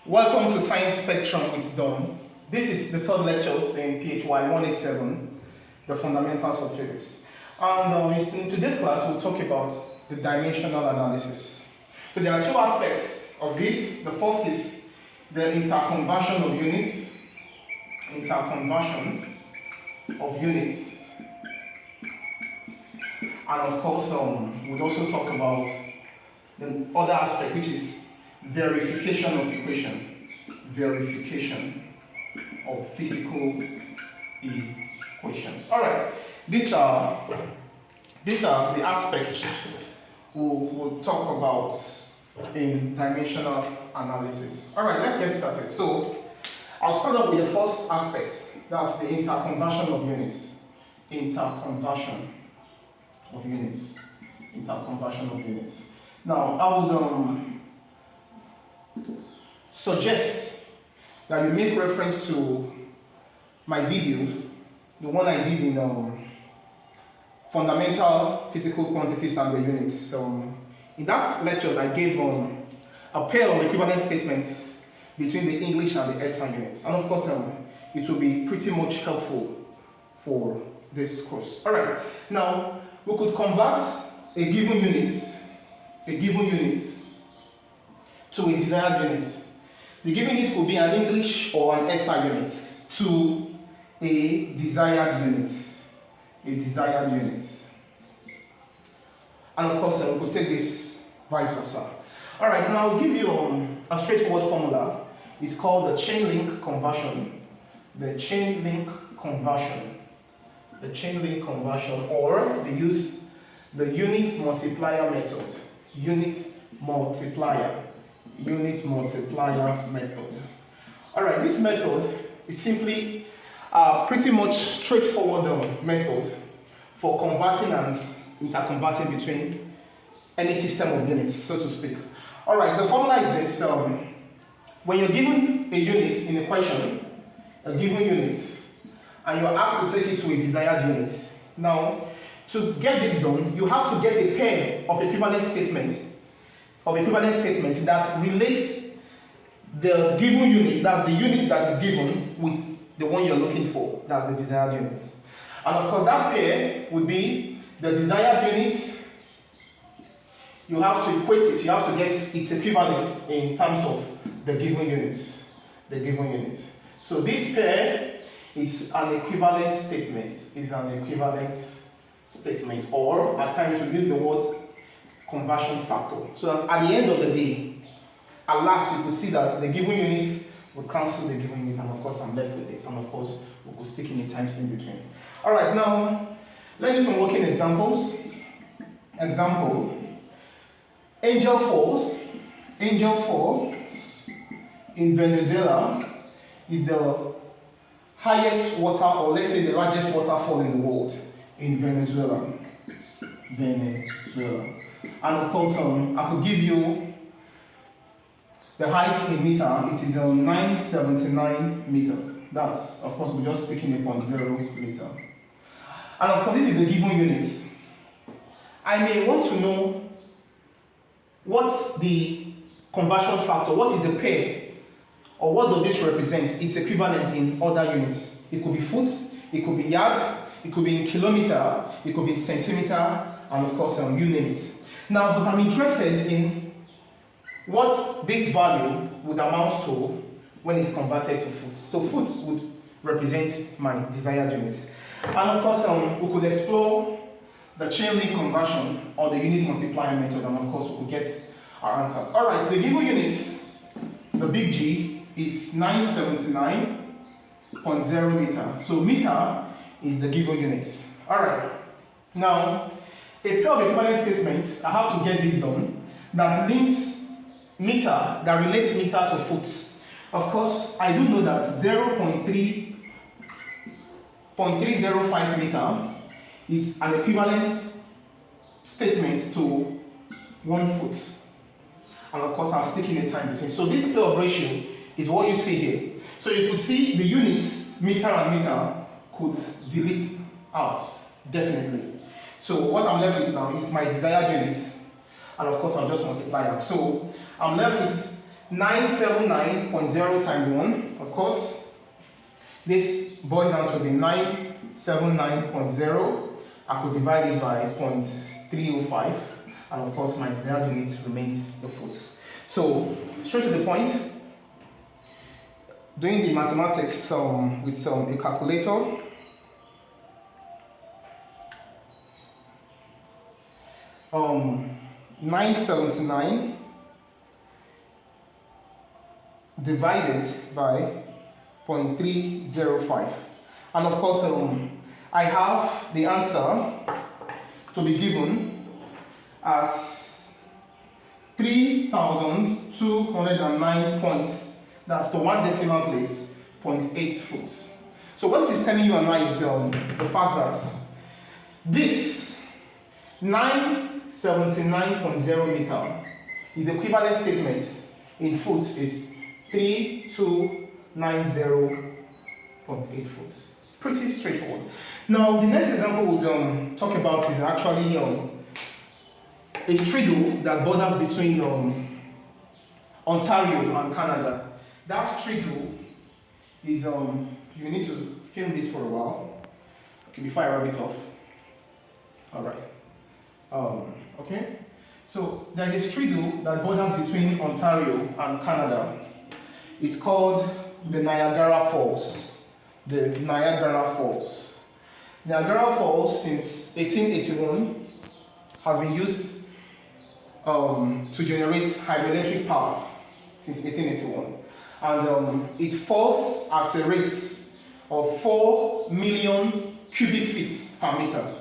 Welcome to Science Spectrum with Don. This is the third lecture in PHY 187, the fundamentals of physics. And in today's class, we'll talk about the dimensional analysis. So there are two aspects of this. The first is the interconversion of units. And of course, we'll also talk about the other aspect, which is verification of equation, verification of physical equations. All right, these are the aspects we'll talk about in dimensional analysis. All right, let's get started. So I'll start off with the first aspect. That's the interconversion of units. Interconversion of units. Now I would suggest that you make reference to my video, the one I did in fundamental physical quantities and the units. In that lecture, I gave a pair of equivalent statements between the English and the SI units, and of course, it will be pretty much helpful for this course. All right, now we could convert a given unit to a desired unit. The given unit could be an English or an SI unit to a desired unit. And of course, we could take this vice versa. All right, now I'll give you a straightforward formula. It's called the chain link conversion. The chain link conversion, or they use the unit multiplier method. Unit multiplier method. All right, this method is simply pretty much straightforward method for converting and interconverting between any system of units, so to speak. All right, the formula is this. When you're given a unit in a question, a given unit, and you're asked to take it to a desired unit. Now, to get this done, you have to get a pair of equivalent statements that relates the given unit, that's the unit that is given, with the one you're looking for, that's the desired unit. And of course, that pair would be the desired unit. You have to equate it, you have to get its equivalence in terms of the given unit. So this pair is an equivalent statement, or at times we use the word conversion factor. So that at the end of the day, at last you could see that the given unit would cancel the given unit, and of course I'm left with this, and of course we could stick in the times in between. All right, now let's do some working examples. Example: Angel Falls in Venezuela is the highest water, or let's say the largest waterfall in the world in Venezuela. And of course, I could give you the height in meter. It is 979 meters. That's, of course, we're just taking a 0.0 meter. And of course, this is the given unit. I may want to know what's the conversion factor, what is the pair, or what does this represent, its equivalent in other units. It could be foot, it could be yard, it could be in kilometer, it could be in centimeter, and of course, you name it. Now, but I'm interested in what this value would amount to when it's converted to foot. So foot would represent my desired unit. And of course, we could explore the chain link conversion or the unit multiplier method, and of course, we could get our answers. All right, so the given units, the big G, is 979.0 meter. So meter is the given unit. All right. Now, a pair of equivalent statements, I have to get this done, that links meter, that relates meter to foot. Of course, I do know that 0.305 meter is an equivalent statement to 1 foot. And of course, I'm sticking a time between. So this pair of ratio is what you see here. So you could see the units, meter and meter, could delete out, definitely. So what I'm left with now is my desired unit, and of course I'll just multiply out. So I'm left with 979.0 times 1, of course, this boils down to be 979.0. I could divide it by 0.305, and of course my desired unit remains the foot. So, straight to the point, doing the mathematics with a calculator. Um, 979 divided by 0.305, and of course I have the answer to be given as 3,209 points. That's the one decimal place, 0.8 foot. So what it is telling you and I is the fact that this 979.0 meter is equivalent statement in foot is 3290.8 foot. Pretty straightforward. Now the next example we'll talk about is actually a straddle that borders between Ontario and Canada. That straddle is you need to film this for a while. Okay, before I rub it off. Alright. Okay. So there is a straddle that borders between Ontario and Canada. It's called the Niagara Falls. The Niagara Falls. Niagara Falls since 1881 has been used to generate hydroelectric power since 1881, and it falls at a rate of 4 million cubic feet per meter.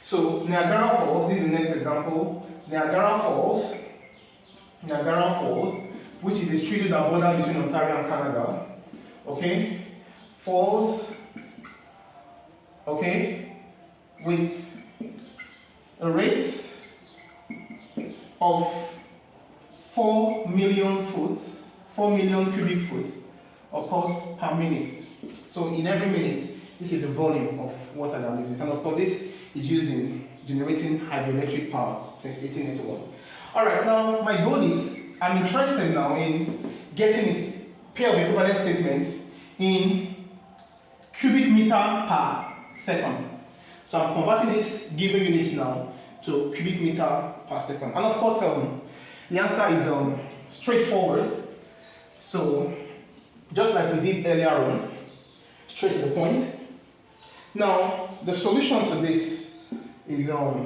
So Niagara Falls, this is the next example. Niagara Falls, which is a straddle that borders between Ontario and Canada, okay, falls, okay, with a rate of 4 million cubic foot, of course, per minute. So in every minute, this is the volume of water that leaves it. And of course, this is used in generating hydroelectric power since 1881. Alright, now my goal is, I'm interested now in getting its pair of equivalent statements in cubic meter per second. So I'm converting this given unit now to cubic meter per second. And of course, the answer is straightforward. So just like we did earlier on, straight to the point. Now, the solution to this is I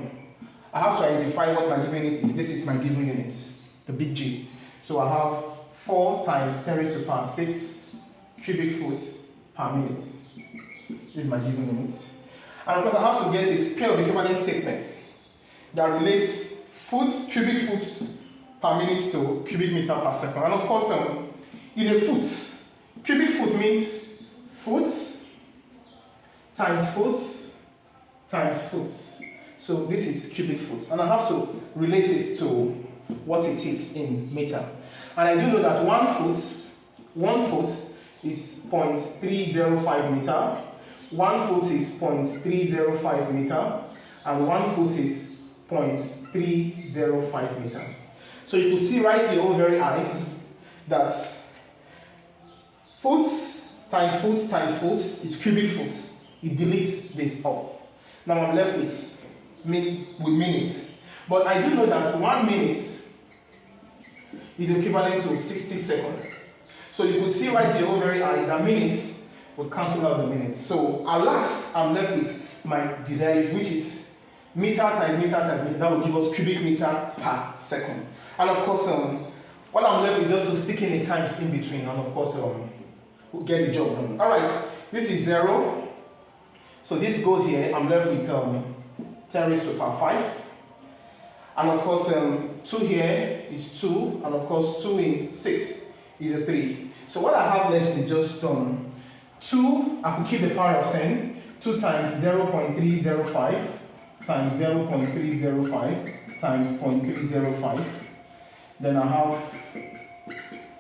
have to identify what my given unit is. This is my given unit, the big G. So I have 4 times 10 raised to the power 6 cubic foot per minute. This is my given unit. And of course, I have to get a pair of equivalent statements that relates cubic foot per minute to cubic meter per second. And of course, in a foot, cubic foot means foot times foot times foot. So this is cubic foot. And I have to relate it to what it is in meter. And I do know that 1 foot is 0.305 meter, 1 foot is 0.305 meter, and 1 foot is 0.305 meter. So you can see right to your own very eyes that foot times foot times foot is cubic foot. It deletes this off. Now I'm left with minutes. But I do know that 1 minute is equivalent to 60 seconds. So you could see right to your own very eyes that minutes would cancel out the minutes. So alas, I'm left with my desired, which is meter times meter times meter. That will give us cubic meter per second. And of course, what I'm left with just to stick in the times in between, and of course, we'll get the job done. All right, this is 0. So this goes here. I'm left with 10 raised to the power 5. And of course, 2 here is 2. And of course, 2 in 6 is a 3. So what I have left is just 2. I could keep the power of 10. 2 times 0.305 times 0.305 times 0.305. Then I have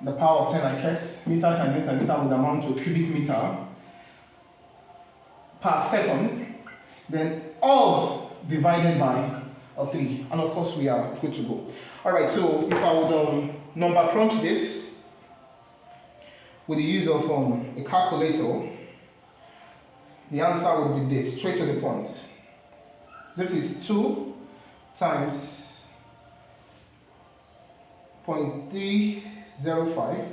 the power of 10 I kept. Meter times meter times meter would amount to cubic meter per second. Then all divided by 3. And of course, we are good to go. Alright, so if I would number crunch this, with the use of a calculator, the answer would be this, straight to the point. This is 2 times 0.305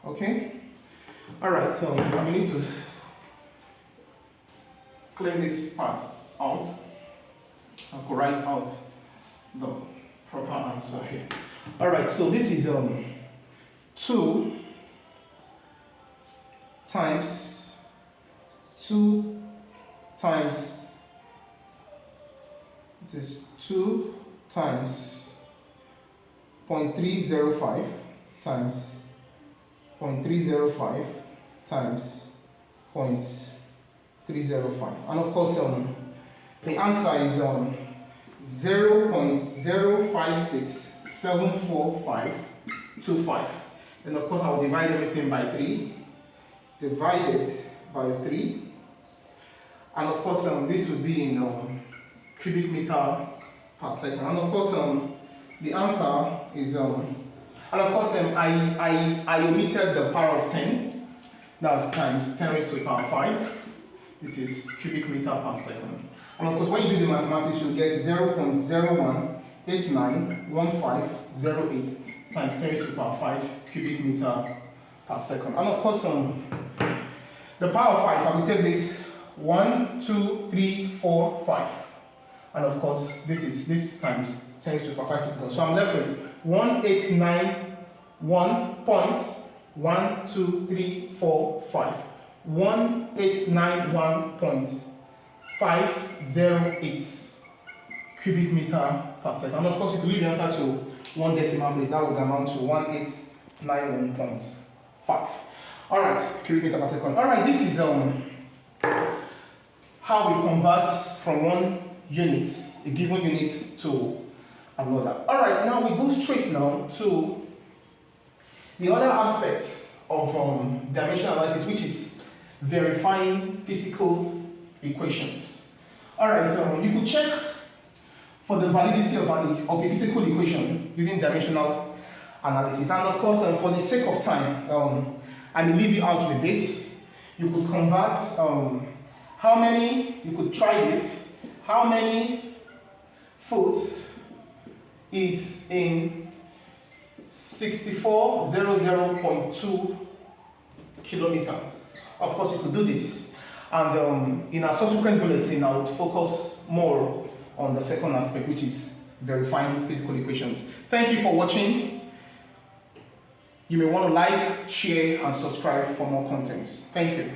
okay. All right, so we need to clean this part out. I could write out the proper answer here. All right, so this is 2 times 2 times, this is 2 times 0.305 times 0.305 times 0.305, and of course the answer is 0.05674525. Then of course I will divide everything by 3, divided by 3, and of course this would be in cubic meter per second, and of course the answer is and of course I omitted the power of 10, that's times 10 raised to the power 5. This is cubic meter per second. And of course, when you do the mathematics, you'll get 0.01891508 times 10 raised to the power 5 cubic meter per second. And of course, the power of 5, I will take this 1, 2, 3, 4, 5. And of course, this times 10 raised to the power 5 is gone. So I'm left with 1891.12345. 1891.508 cubic meter per second. And of course, if you leave the answer to one decimal place, that would amount to 1891.5. Alright, cubic meter per second. Alright, this is how we convert from one unit, a given unit, to another. Alright, now we go straight now to the other aspect of dimensional analysis, which is verifying physical equations. Alright, you could check for the validity of a physical equation using dimensional analysis. And of course, for the sake of time, I will leave you out with this. You could convert you could try this, how many foot is in 6400.2 kilometer. Of course, you could do this, and in our subsequent bulletin, I would focus more on the second aspect, which is verifying physical equations. Thank you for watching. You may want to like, share, and subscribe for more contents. Thank you.